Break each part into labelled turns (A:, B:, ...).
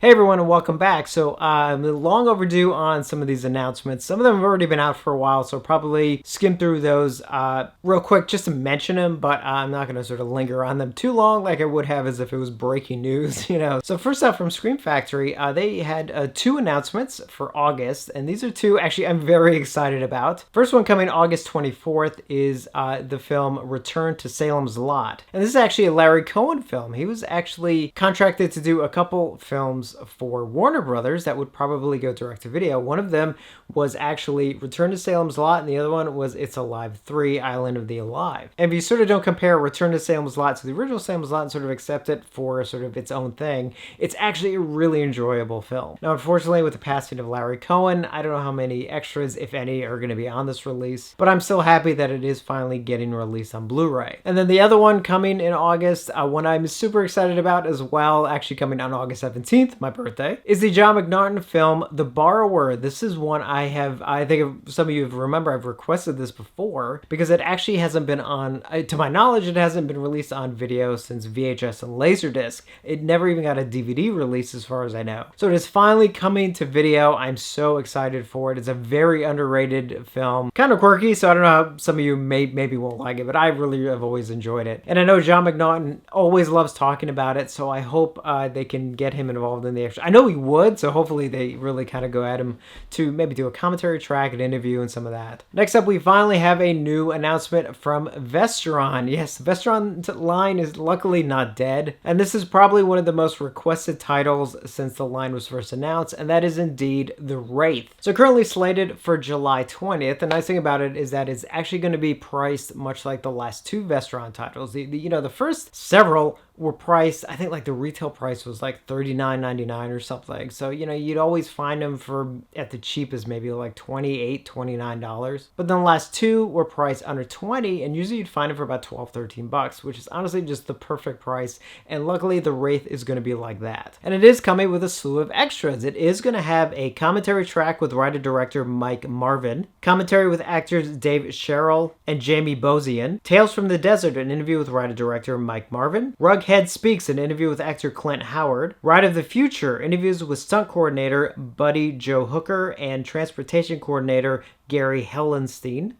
A: Hey everyone and welcome back. So I'm long overdue on some of these announcements. Some of them have already been out for a while, so I'll probably skim through those real quick just to mention them, but I'm not going to sort of linger on them too long like I would have as if it was breaking news, you know. So first up from Scream Factory, they had two announcements for August, and these are two actually I'm very excited about. First one coming August 24th is the film Return to Salem's Lot. And this is actually a Larry Cohen film. He was actually contracted to do a couple films for Warner Brothers that would probably go direct to video. One of them was actually Return to Salem's Lot, and the other one was It's Alive 3, Island of the Alive. And if you sort of don't compare Return to Salem's Lot to the original Salem's Lot and sort of accept it for sort of its own thing, it's actually a really enjoyable film. Now, unfortunately, with the passing of Larry Cohen, I don't know how many extras, if any, are going to be on this release, but I'm still happy that it is finally getting released on Blu-ray. And then the other one coming in August, one I'm super excited about as well, actually coming on August 17th, my birthday, is the John McNaughton film The Borrower. This is one I think some of you remember I've requested this before because it actually hasn't been on, to my knowledge, it hasn't been released on video since VHS and Laserdisc. It never even got a DVD release as far as I know. So it is finally coming to video. I'm so excited for it. It's a very underrated film. Kind of quirky, so I don't know how some of you maybe won't like it, but I really have always enjoyed it. And I know John McNaughton always loves talking about it, so I hope they can get him involved in the extra. I know he would, so hopefully they really kind of go at him to maybe do a commentary track, an interview, and some of that. Next up, we finally have a new announcement from Vestron. Yes, the Vestron line is luckily not dead, and this is probably one of the most requested titles since the line was first announced, and that is indeed The Wraith. So currently slated for July 20th. The nice thing about it is that it's actually going to be priced much like the last two Vestron titles. The first several were priced, I think like the retail price was like $39.99 or something. So, you'd always find them for, at the cheapest, maybe like $28, $29. But then the last two were priced under $20, and usually you'd find them for about $12, $13, which is honestly just the perfect price. And luckily, The Wraith is going to be like that. And it is coming with a slew of extras. It is going to have a commentary track with writer-director Mike Marvin, commentary with actors Dave Sherrill and Jamie Bozian, Tales from the Desert, an interview with writer-director Mike Marvin, Head Speaks, an interview with actor Clint Howard, Ride of the Future, interviews with stunt coordinator Buddy Joe Hooker and transportation coordinator Gary Hellerstein,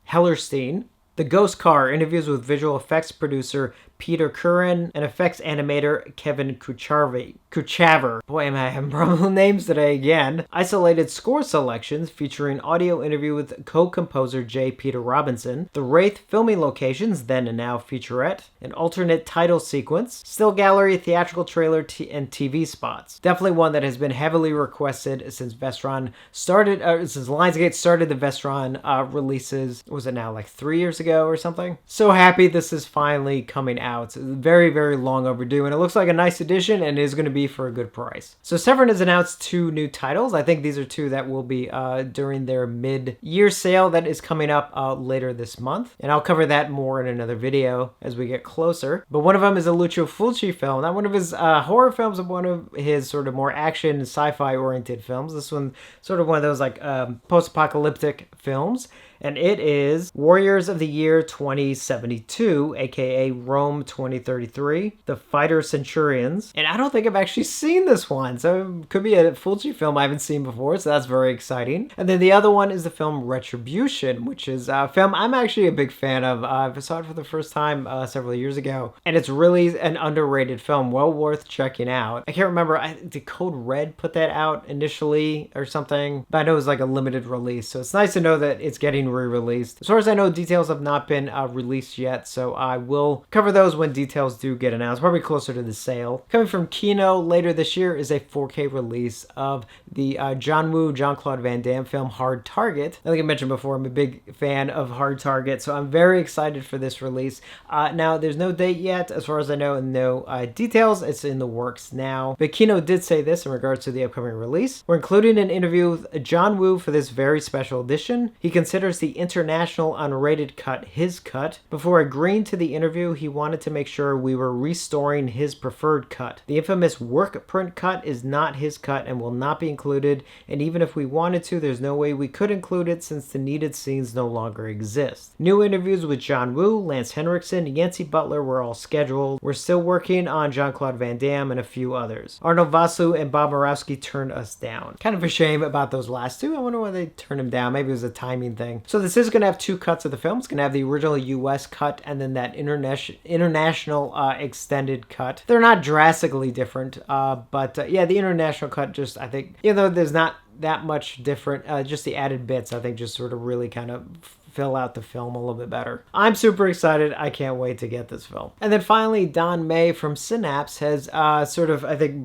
A: The Ghost Car, interviews with visual effects producer Peter Curran and effects animator Kevin Kuchaver. Boy, am I having problem with names today again. Isolated score selections featuring audio interview with co-composer J. Peter Robinson. The Wraith filming locations, then and now featurette. An alternate title sequence. Still gallery, theatrical trailer, and TV spots. Definitely one that has been heavily requested since Vestron started, since Lionsgate started the Vestron releases. Was it now like 3 years ago or something? So happy this is finally coming out. It's very, very long overdue, and it looks like a nice addition and is going to be for a good price. So Severin has announced two new titles. I think these are two that will be during their mid-year sale that is coming up later this month, and I'll cover that more in another video as we get closer. But one of them is a Lucio Fulci film, not one of his horror films, but one of his sort of more action sci-fi oriented films. This one sort of one of those like post-apocalyptic films. And it is Warriors of the Year 2072, aka Rome 2033, The Fighter Centurions. And I don't think I've actually seen this one, so it could be a Fulci film I haven't seen before, so that's very exciting. And then the other one is the film Retribution, which is a film I'm actually a big fan of. I saw it for the first time several years ago, and it's really an underrated film, well worth checking out. I can't remember, did Code Red put that out initially or something? But I know it was like a limited release, so it's nice to know that it's getting re-released. As far as I know, details have not been released yet, so I will cover those when details do get announced, probably closer to the sale. Coming from Kino later this year is a 4K release of the John Woo, Jean-Claude Van Damme film Hard Target. I think I mentioned before, I'm a big fan of Hard Target, so I'm very excited for this release. Now, there's no date yet, as far as I know, and no details. It's in the works now. But Kino did say this in regards to the upcoming release. We're including an interview with John Woo for this very special edition. He considers the international unrated cut his cut. Before agreeing to the interview, he wanted to make sure we were restoring his preferred cut. The infamous work print cut is not his cut and will not be included, and even if we wanted to, there's no way we could include it since the needed scenes no longer exist. New interviews with John Woo, Lance Henriksen, Yancey Butler were all scheduled. We're still working on Jean-Claude Van Damme and a few others. Arnold Vosloo and Bob Murawski turned us down. Kind of a shame about those last two. I wonder why they turned him down. Maybe it was a timing thing. So this is going to have two cuts of the film. It's going to have the original US cut and then that international extended cut. They're not drastically different, but yeah, the international cut just, I think, there's not that much different, just the added bits, I think, just sort of really kind of fill out the film a little bit better. I'm super excited. I can't wait to get this film. And then finally, Don May from Synapse has sort of, I think,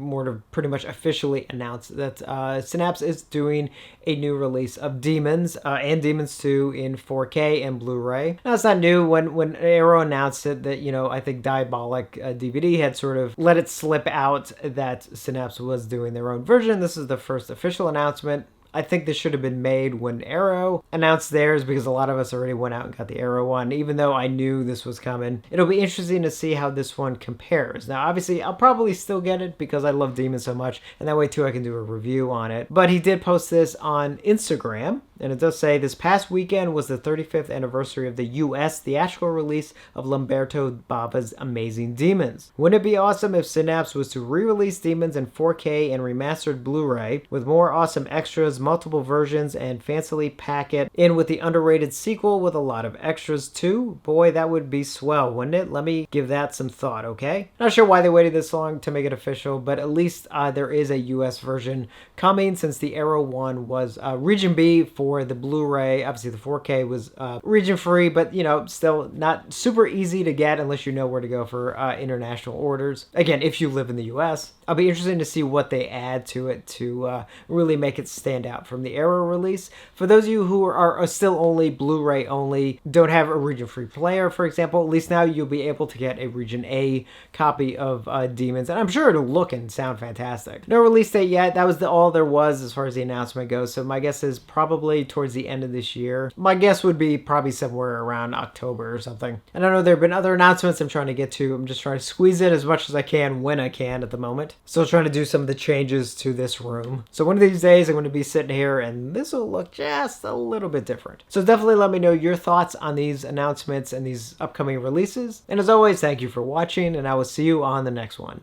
A: pretty much officially announced that Synapse is doing a new release of Demons and Demons 2 in 4K and Blu-ray. Now, it's not new. When Arrow announced it, that, I think Diabolic DVD had sort of let it slip out that Synapse was doing their own version. This is the first official announcement. I think this should have been made when Arrow announced theirs because a lot of us already went out and got the Arrow one, even though I knew this was coming. It'll be interesting to see how this one compares. Now, obviously, I'll probably still get it because I love Demon so much, and that way, too, I can do a review on it. But he did post this on Instagram, and it does say, this past weekend was the 35th anniversary of the US theatrical release of Lamberto Bava's Amazing Demons. Wouldn't it be awesome if Synapse was to re-release Demons in 4K and remastered Blu-ray with more awesome extras, multiple versions, and fancily pack it in with the underrated sequel with a lot of extras too? Boy, that would be swell, wouldn't it? Let me give that some thought, okay? Not sure why they waited this long to make it official, but at least there is a US version coming, since the Arrow one was Region B for the Blu-ray. Obviously, the 4K was region free, but still not super easy to get unless you know where to go for international orders. Again, if you live in the US. I'll be interested to see what they add to it to really make it stand out from the Arrow release. For those of you who are still only Blu-ray only, don't have a region-free player, for example, at least now you'll be able to get a Region A copy of Demons, and I'm sure it'll look and sound fantastic. No release date yet. That was all there was as far as the announcement goes, so my guess is probably towards the end of this year. My guess would be probably somewhere around October or something. And I know there have been other announcements I'm trying to get to. I'm just trying to squeeze it as much as I can when I can at the moment. Still trying to do some of the changes to this room. So one of these days I'm going to be sitting here and this will look just a little bit different. So definitely let me know your thoughts on these announcements and these upcoming releases. And as always, thank you for watching, and I will see you on the next one.